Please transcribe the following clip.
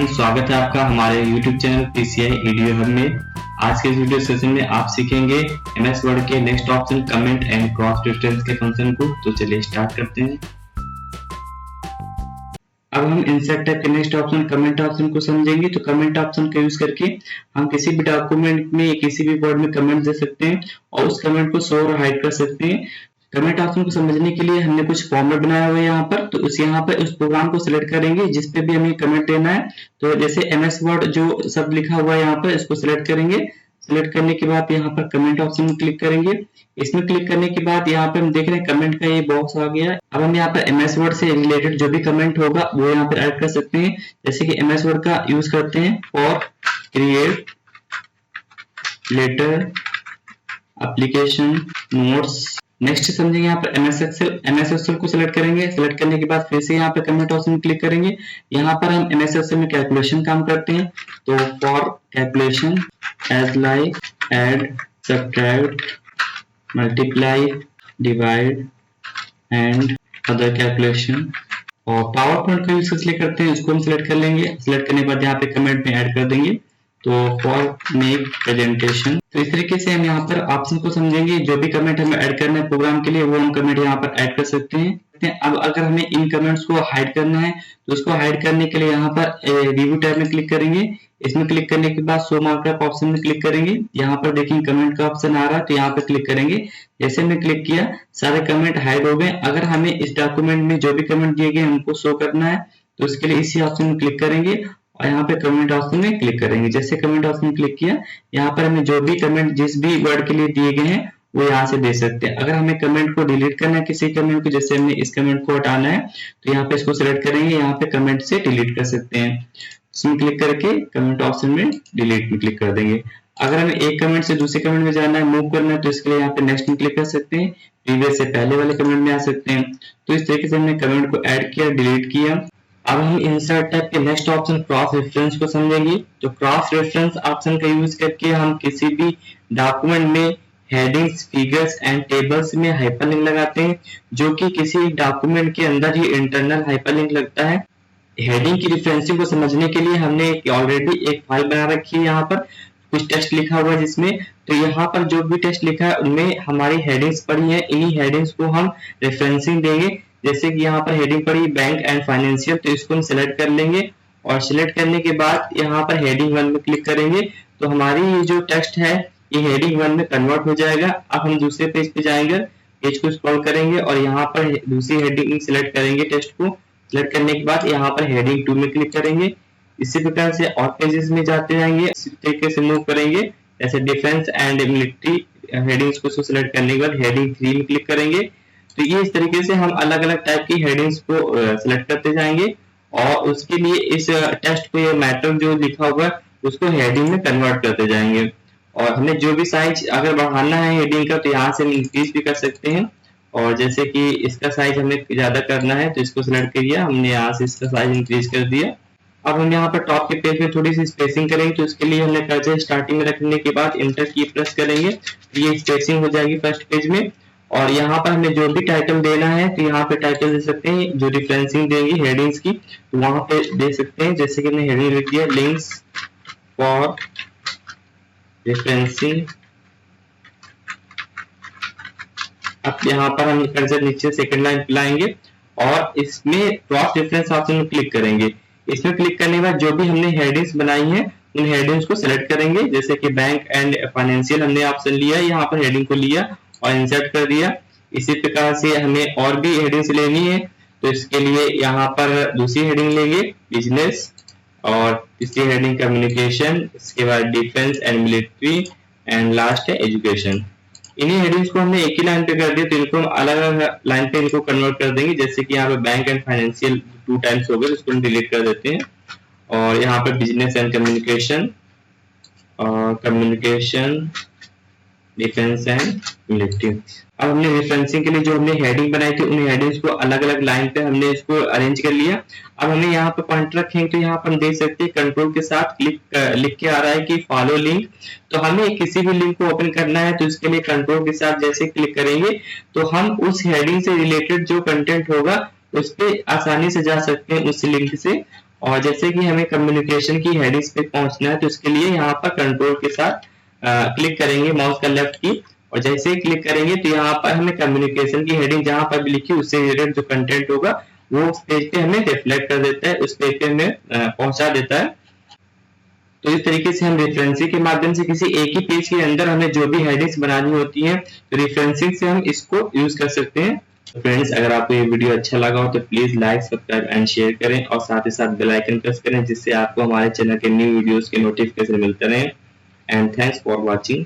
Friends, स्वागत है आपका हमारे YouTube चैनल PCI EduHub में। आज के इस वीडियो सेशन में आप सीखेंगे MS वर्ड के next option comment and cross reference के फंक्शन को। तो चलिए स्टार्ट करते हैं। अब हम इंसर्ट टाइप के नेक्स्ट ऑप्शन कमेंट ऑप्शन को समझेंगे। तो कमेंट ऑप्शन का यूज करके हम किसी भी डॉक्यूमेंट में किसी भी वर्ड में कमेंट दे सकते हैं और उस कमेंट को शो और हाइड कर सकते हैं। कमेंट ऑप्शन को समझने के लिए हमने कुछ फॉर्मेट बनाया हुआ है यहाँ पर। तो यहाँ पर उस प्रोग्राम को सिलेक्ट करेंगे जिस पे भी हमें कमेंट देना है। तो जैसे MS वर्ड जो सब लिखा हुआ है यहाँ पर, इसको सिलेक्ट करेंगे। सिलेक्ट करने के बाद यहाँ पर कमेंट ऑप्शन में क्लिक करेंगे। इसमें क्लिक करने के बाद यहाँ पे हम देख रहे हैं कमेंट का ये बॉक्स आ गया। अब हम यहाँ पर MS वर्ड से रिलेटेड जो भी कमेंट होगा वो यहाँ पर ऐड कर सकते हैं। जैसे कि MS वर्ड का यूज करते हैं for create letter application notes. Next समझेंगे यहाँ पर MS Excel को सिलेक्ट करेंगे। सिलेक्ट करने के बाद फिर से यहाँ पे कमेंट ऑप्शन में क्लिक करेंगे। यहाँ पर हम MS Excel में कैलकुलेशन काम करते हैं। तो for calculation as like add subtract multiply divide and other calculation. और पावर पॉइंट का यूज इसलिए करते हैं, इसको हम सिलेक्ट कर लेंगे। सिलेक्ट करने के बाद यहाँ पे कमेंट में ऐड कर देंगे। तो फॉर मेक प्रेजेंटेशन। तो इस तरीके से हम यहाँ पर ऑप्शन को समझेंगे। जो भी कमेंट हमें ऐड करना है प्रोग्राम के लिए वो हम कमेंट यहाँ पर ऐड कर सकते हैं। अब अगर हमें इन कमेंट्स को हाइड करना है तो उसको हाइड करने के लिए यहाँ पर रिव्यू टैब में क्लिक करेंगे। इसमें क्लिक करने के बाद शो मार्कअप ऑप्शन में क्लिक करेंगे। यहाँ पर देखिए कमेंट का ऑप्शन आ रहा है, तो यहाँ पर क्लिक करेंगे। जैसे हमने क्लिक किया सारे कमेंट हाइड हो गए। अगर हमें इस डॉक्यूमेंट में जो भी कमेंट दिए गए हमको शो करना है तो उसके लिए इसी ऑप्शन में क्लिक करेंगे और यहाँ पे कमेंट ऑप्शन में क्लिक करेंगे। जैसे कमेंट ऑप्शन में क्लिक किया, यहाँ पर हमें जो भी कमेंट जिस भी वर्ड के लिए दिए गए हैं वो यहाँ से दे सकते हैं। अगर हमें कमेंट को डिलीट करना है किसी कमेंट को, जैसे हमने इस कमेंट को हटाना है तो यहाँ पे इसको सिलेक्ट करेंगे। यहाँ पे कमेंट से डिलीट कर सकते हैं। इसमें क्लिक करके कमेंट ऑप्शन में डिलीट में क्लिक कर देंगे। अगर हमें एक कमेंट से दूसरे कमेंट में जाना है, मूव करना है, तो इसके लिए यहाँ पे नेक्स्ट में क्लिक कर सकते हैं। प्रीवियस से पहले वाले कमेंट में आ सकते हैं। तो इस तरीके से हमने कमेंट को ऐड किया, डिलीट किया। अब हम इंसर्ट टाइप के नेक्स्ट ऑप्शन क्रॉस रेफरेंस को समझेंगे। तो क्रॉस रेफरेंस ऑप्शन का यूज करके हम किसी भी डॉक्यूमेंट में हेडिंग्स, फिगर्स एंड टेबल्स में हाइपरलिंक लगाते हैं, जो कि किसी डॉक्यूमेंट के अंदर ही इंटरनल हाइपरलिंक लगता है। हेडिंग की रेफरेंसिंग को समझने के लिए हमने ऑलरेडी एक फाइल बना रखी है। यहाँ पर कुछ टेक्स्ट लिखा हुआ है जिसमें, तो यहाँ पर जो भी टेक्स्ट लिखा है उनमें हमारी हेडिंग्स पड़ी है। इन्हीं हेडिंग्स को हम रेफरेंसिंग देंगे। जैसे कि यहाँ पर हेडिंग पड़ी बैंक एंड फाइनेंशियल, तो इसको हम सिलेक्ट कर लेंगे और सिलेक्ट करने के बाद यहाँ पर हेडिंग 1 में क्लिक करेंगे। तो हमारी ये जो टेक्स्ट है ये हेडिंग 1 में कन्वर्ट हो जाएगा। अब हम दूसरे पेज पे जाएंगे, पेज को स्क्रॉल करेंगे और यहाँ पर दूसरी हेडिंग सिलेक्ट करेंगे। टेक्स्ट को सिलेक्ट करने के बाद यहाँ पर हेडिंग 2 में क्लिक करेंगे। इसी प्रकार से और पेजेस में जाते जाएंगे, इसी तरीके से मूव करेंगे। जैसे डिफेंस एंड मिलिट्री हेडिंग्स को सिलेक्ट करने के बाद हेडिंग 3 में क्लिक करेंगे। तो ये इस तरीके से हम अलग अलग टाइप की हेडिंग्स को सिलेक्ट करते जाएंगे और उसके लिए इस टेक्स्ट को, ये मैटर जो लिखा हुआ है उसको हेडिंग में कन्वर्ट करते जाएंगे। और हमें जो भी साइज अगर बढ़ाना है हेडिंग का तो यहाँ से हम इंक्रीज भी कर सकते हैं। और जैसे कि इसका साइज हमें ज्यादा करना है तो इसको सिलेक्ट किया, हमने यहाँ से इसका साइज इंक्रीज कर दिया। अब हम यहाँ पर टॉप के पेज में थोड़ी सी स्पेसिंग करेंगे, तो इसके लिए हमने कर्सर स्टार्टिंग में रखने के बाद इंटर की प्रेस करेंगे तो ये स्पेसिंग हो जाएगी फर्स्ट पेज में। और यहाँ पर हमें जो भी टाइटल देना है तो यहाँ पे टाइटल दे सकते हैं। जो रेफरेंसिंग देंगी हेडिंग्स की तो वहां पे दे सकते हैं। जैसे कि हमने हेडिंग लिख दिया लिंक्स फॉर रेफरेंसिंग। अब यहाँ पर हम कर्सर नीचे सेकंड लाइन पे लाएंगे और इसमें क्रॉस रेफरेंस ऑप्शन में क्लिक करेंगे। इसमें क्लिक करने के बाद जो भी हमने हेडिंग्स बनाई है उन हेडिंग्स को सिलेक्ट करेंगे। जैसे कि बैंक एंड फाइनेंशियल हमने ऑप्शन लिया, यहाँ पर हेडिंग को लिया और इंसर्ट कर दिया। इसी प्रकार से हमें और भी हेडिंग्स लेनी है तो इसके लिए यहाँ पर दूसरी हेडिंग लेंगे बिजनेस और तीसरी हेडिंग कम्युनिकेशन, इसके बाद defence and military and last है एजुकेशन। इन्हीं हेडिंग्स को हमने एक ही लाइन पे कर दिया तो इनको हम अलग अलग लाइन पे इनको कन्वर्ट कर देंगे। जैसे कि यहाँ पे बैंक एंड फाइनेंशियल 2 टाइम्स हो गए, इसको हम डिलीट कर देते हैं। और यहाँ पे बिजनेस एंड कम्युनिकेशन और कम्युनिकेशन डिफेंस एंड मिलिट्री। अब हमने रेफरेंसिंग के लिए जो हमने हेडिंग बनाई थी उन हेडिंग्स को अलग अलग लाइन पे हमने इसको अरेंज कर लिया। अब हमें यहाँ पे पॉइंटर रखेंगे तो यहाँ पर हम देख सकते हैं कंट्रोल के साथ लिख के आ रहा है कि फॉलो लिंक। तो हमें किसी भी लिंक को ओपन करना है तो इसके लिए कंट्रोल के साथ जैसे क्लिक करेंगे तो हम उस हेडिंग से रिलेटेड जो कंटेंट होगा उस पर आसानी से जा सकते हैं उस लिंक से। और जैसे कि हमें कम्युनिकेशन की हेडिंग्स पे पहुंचना है तो इसके लिए यहाँ पर कंट्रोल के साथ क्लिक करेंगे माउस का लेफ्ट की, और जैसे ही क्लिक करेंगे तो यहाँ पर हमें कम्युनिकेशन की हेडिंग जहाँ पर भी लिखी उससे रिलेटेड जो कंटेंट होगा वो उस पेज पे हमें रिफ्लेक्ट कर देता है, उस पेज पे हमें पहुंचा देता है। तो इस तरीके से हम रेफरेंसिंग के माध्यम से किसी एक ही पेज के अंदर हमें जो भी हेडिंग्स बनानी होती हैं तो रेफरेंसिंग से हम इसको यूज कर सकते हैं। तो फ्रेंड्स, अगर आपको ये वीडियो अच्छा लगा हो तो please like, subscribe and share करें और साथ ही साथ बेल आइकन प्रेस करें जिससे आपको हमारे चैनल के न्यू वीडियोस के नोटिफिकेशन मिलते रहें। And thanks for watching.